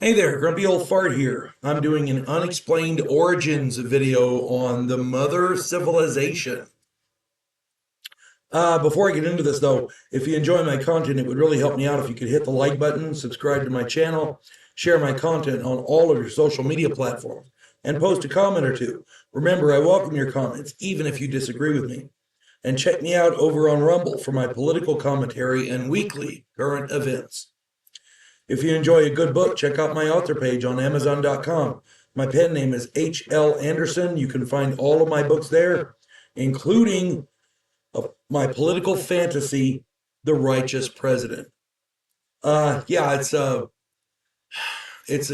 Hey there, Grumpy Old Fart here. I'm doing an unexplained origins video on the mother civilization. Before I get into this though, if you enjoy my content, it would really help me out if you could hit the like button, subscribe to my channel, share my content on all of your social media platforms, and post a comment or two. Remember, I welcome your comments, even if you disagree with me. And check me out over on Rumble for my political commentary and weekly current events. If you enjoy a good book, check out my author page on Amazon.com. My pen name is H.L. Anderson. You can find all of my books there, including my political fantasy, The Righteous President. Yeah, it's a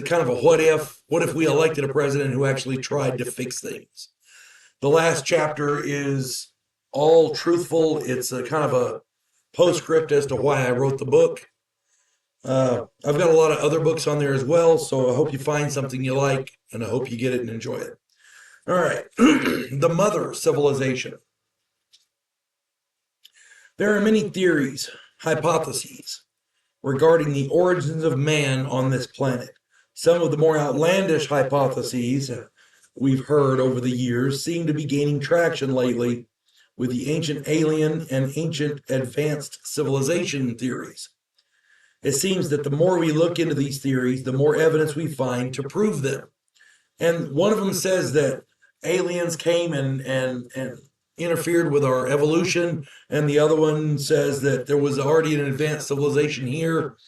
kind of a what if. What if we elected a president who actually tried to fix things? The last chapter is all truthful. It's a kind of a postscript as to why I wrote the book. I've got a lot of other books on there as well, so I hope you find something you like, and I hope you get it and enjoy it. All right, the mother civilization. There are many theories, hypotheses, regarding the origins of man on this planet. Some of the more outlandish hypotheses we've heard over the years seem to be gaining traction lately with the ancient alien and ancient advanced civilization theories. It seems that the more we look into these theories, the more evidence we find to prove them. And one of them says that aliens came and interfered with our evolution, and the other one says that there was already an advanced civilization here,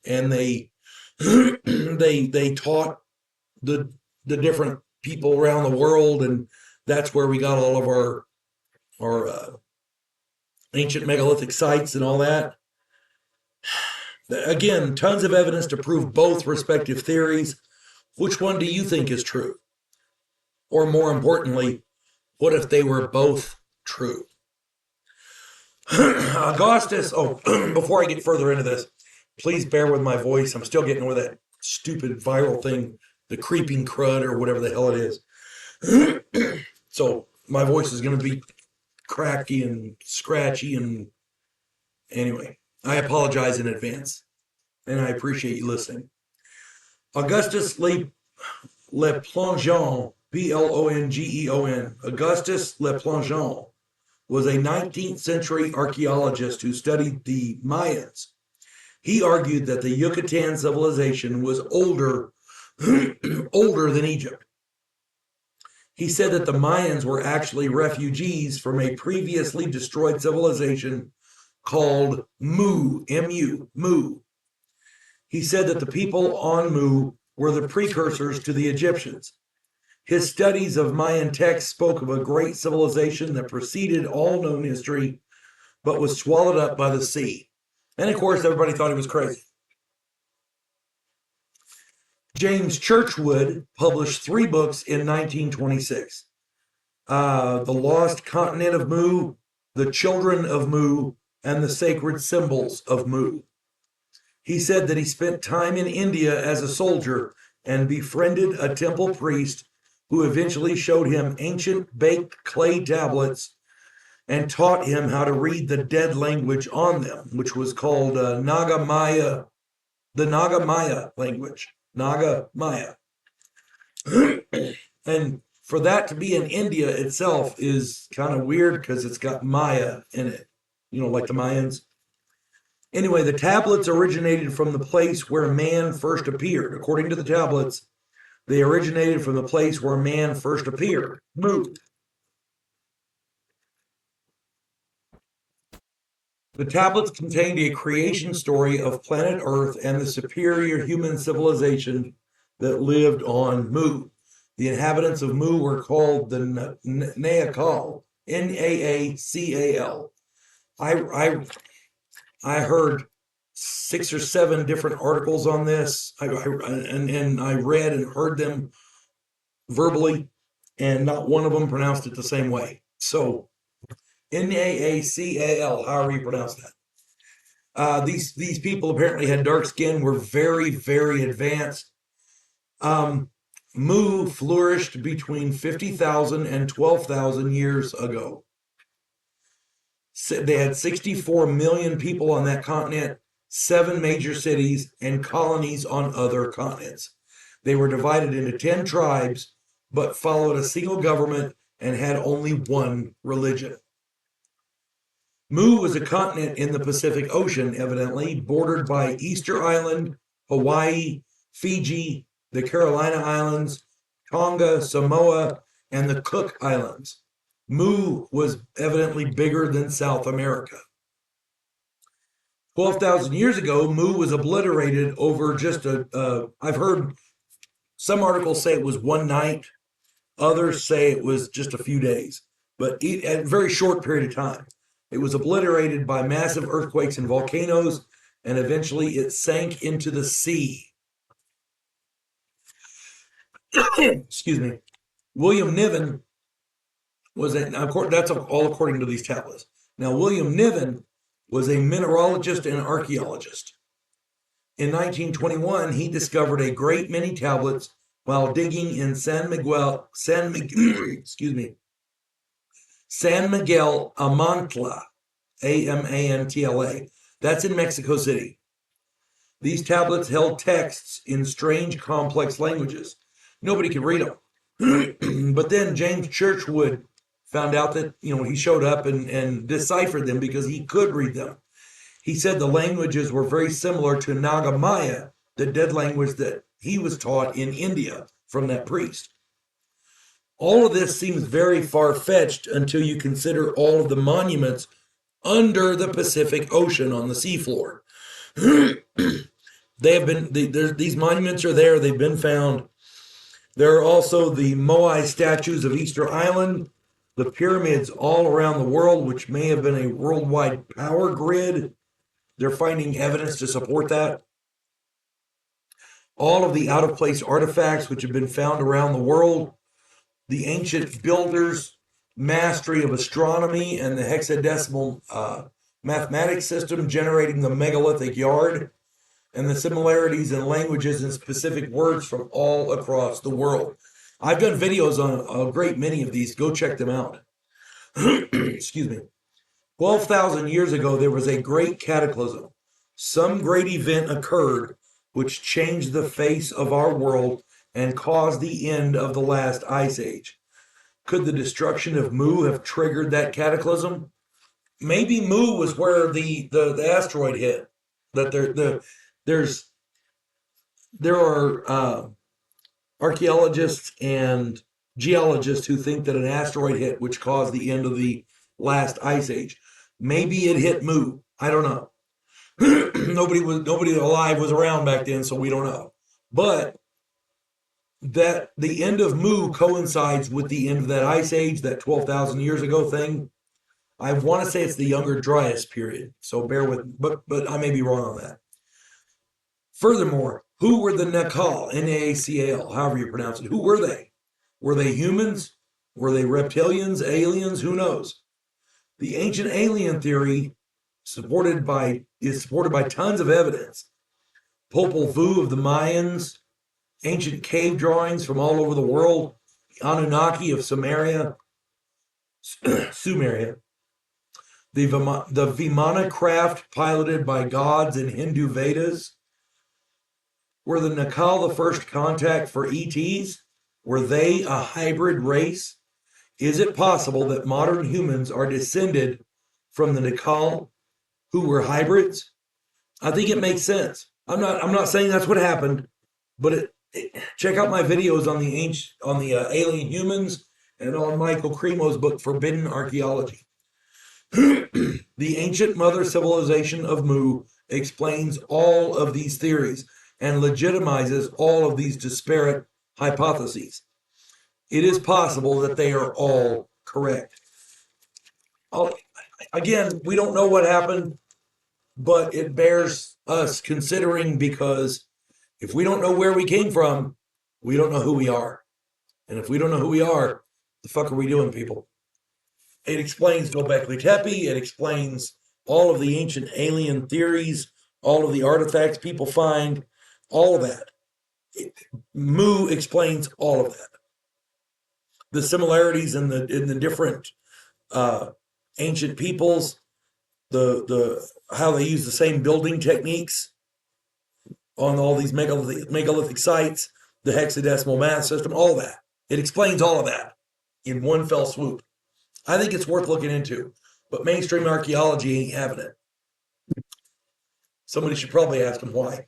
and they they taught the different people around the world, and that's where we got all of our ancient megalithic sites and all that. Again, tons of evidence to prove both respective theories. Which one do you think is true? Or more importantly, what if they were both true? Augustus, before I get further into this, please bear with my voice. I'm still getting over that stupid viral thing, the creeping crud or whatever the hell it is. So my voice is going to be cracky and scratchy, and anyway, I apologize in advance, and I appreciate you listening. Augustus Le Plongeon, Plongeon, Augustus Le Plongeon was a 19th century archaeologist who studied the Mayans. He argued that the Yucatan civilization was older than Egypt. He said that the Mayans were actually refugees from a previously destroyed civilization called Mu, M-U, Mu. He said that the people on Mu were the precursors to the Egyptians. His studies of Mayan texts spoke of a great civilization that preceded all known history, but was swallowed up by the sea. And of course, everybody thought he was crazy. James Churchward published 3 books in 1926. The Lost Continent of Mu, The Children of Mu, and The Sacred Symbols of Mu. He said that he spent time in India as a soldier and befriended a temple priest who eventually showed him ancient baked clay tablets and taught him how to read the dead language on them, which was called Naga Maya, the Naga Maya language. Naga Maya. And for that to be in India itself is kind of weird because it's got Maya in it, like the Mayans. Anyway, the tablets originated from the place where man first appeared. According to the tablets, they originated from the place where man first appeared, Mu. The tablets contained a creation story of planet Earth and the superior human civilization that lived on Mu. The inhabitants of Mu were called the Naacal, Naacal. I heard 6 or 7 different articles on this, and I read and heard them verbally, and not one of them pronounced it the same way. So Naacal, however you pronounce that. These people apparently had dark skin, were very, very advanced. Mu flourished between 50,000 and 12,000 years ago. They had 64 million people on that continent, 7 major cities, and colonies on other continents. They were divided into 10 tribes, but followed a single government and had only one religion. Mu was a continent in the Pacific Ocean, evidently, bordered by Easter Island, Hawaii, Fiji, the Carolina Islands, Tonga, Samoa, and the Cook Islands. Mu was evidently bigger than South America. 12,000 years ago, Mu was obliterated over just I've heard some articles say it was one night, others say it was just a few days, but at a very short period of time. It was obliterated by massive earthquakes and volcanoes, and eventually it sank into the sea. Excuse me. William Niven was that's all according to these tablets. Now, William Niven was a mineralogist and archaeologist. In 1921, he discovered a great many tablets while digging in San Miguel Amantla, Amantla. That's in Mexico City. These tablets held texts in strange, complex languages. Nobody could read them. But then James Churchwood found out that, he showed up and deciphered them because he could read them. He said the languages were very similar to Naga Maya, the dead language that he was taught in India from that priest. All of this seems very far-fetched until you consider all of the monuments under the Pacific Ocean on the seafloor. These monuments are there, they've been found. There are also the Moai statues of Easter Island, the pyramids all around the world, which may have been a worldwide power grid. They're finding evidence to support that. All of the out-of-place artifacts which have been found around the world, the ancient builders' mastery of astronomy and the hexadecimal mathematics system generating the megalithic yard, and the similarities in languages and specific words from all across the world. I've done videos on a great many of these. Go check them out. Excuse me. 12,000 years ago, there was a great cataclysm. Some great event occurred which changed the face of our world and caused the end of the last ice age. Could the destruction of Mu have triggered that cataclysm? Maybe Mu was where the asteroid hit. That there are archaeologists and geologists who think that an asteroid hit which caused the end of the last ice age. Maybe it hit Mu. I don't know. Nobody alive was around back then, so we don't know. But that the end of Mu coincides with the end of that ice age, that 12,000 years ago thing. I want to say it's the Younger Dryas period, so bear with, but I may be wrong on that. Furthermore, who were the Nakal, N-A-C-A-L, however you pronounce it? Who were they? Were they humans? Were they reptilians, aliens? Who knows? The ancient alien theory is supported by tons of evidence. Popol Vuh of the Mayans, ancient cave drawings from all over the world, the Anunnaki of Sumeria, the Vimana craft piloted by gods in Hindu Vedas. Were the Nakal the first contact for ETs? Were they a hybrid race? Is it possible that modern humans are descended from the Nakal who were hybrids? I think it makes sense. I'm not saying that's what happened, but check out my videos on the alien humans and on Michael Cremo's book Forbidden Archaeology. The ancient mother civilization of Mu explains all of these theories and legitimizes all of these disparate hypotheses. It is possible that they are all correct. Again, we don't know what happened, but it bears us considering, because if we don't know where we came from, we don't know who we are. And if we don't know who we are, the fuck are we doing, people? It explains Göbekli Tepe. It explains all of the ancient alien theories, all of the artifacts people find, all of that. Mu explains all of that. The similarities in the different ancient peoples, the how they use the same building techniques on all these megalithic sites, the hexadecimal math system, all that. It explains all of that in one fell swoop. I think it's worth looking into, but mainstream archaeology ain't having it. Somebody should probably ask them why.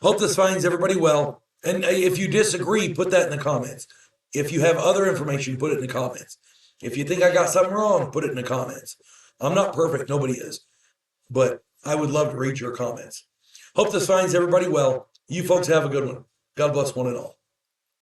Hope this finds everybody well. And if you disagree, put that in the comments. If you have other information, put it in the comments. If you think I got something wrong, put it in the comments. I'm not perfect, nobody is. But I would love to read your comments. Hope this finds everybody well. You folks have a good one. God bless one and all.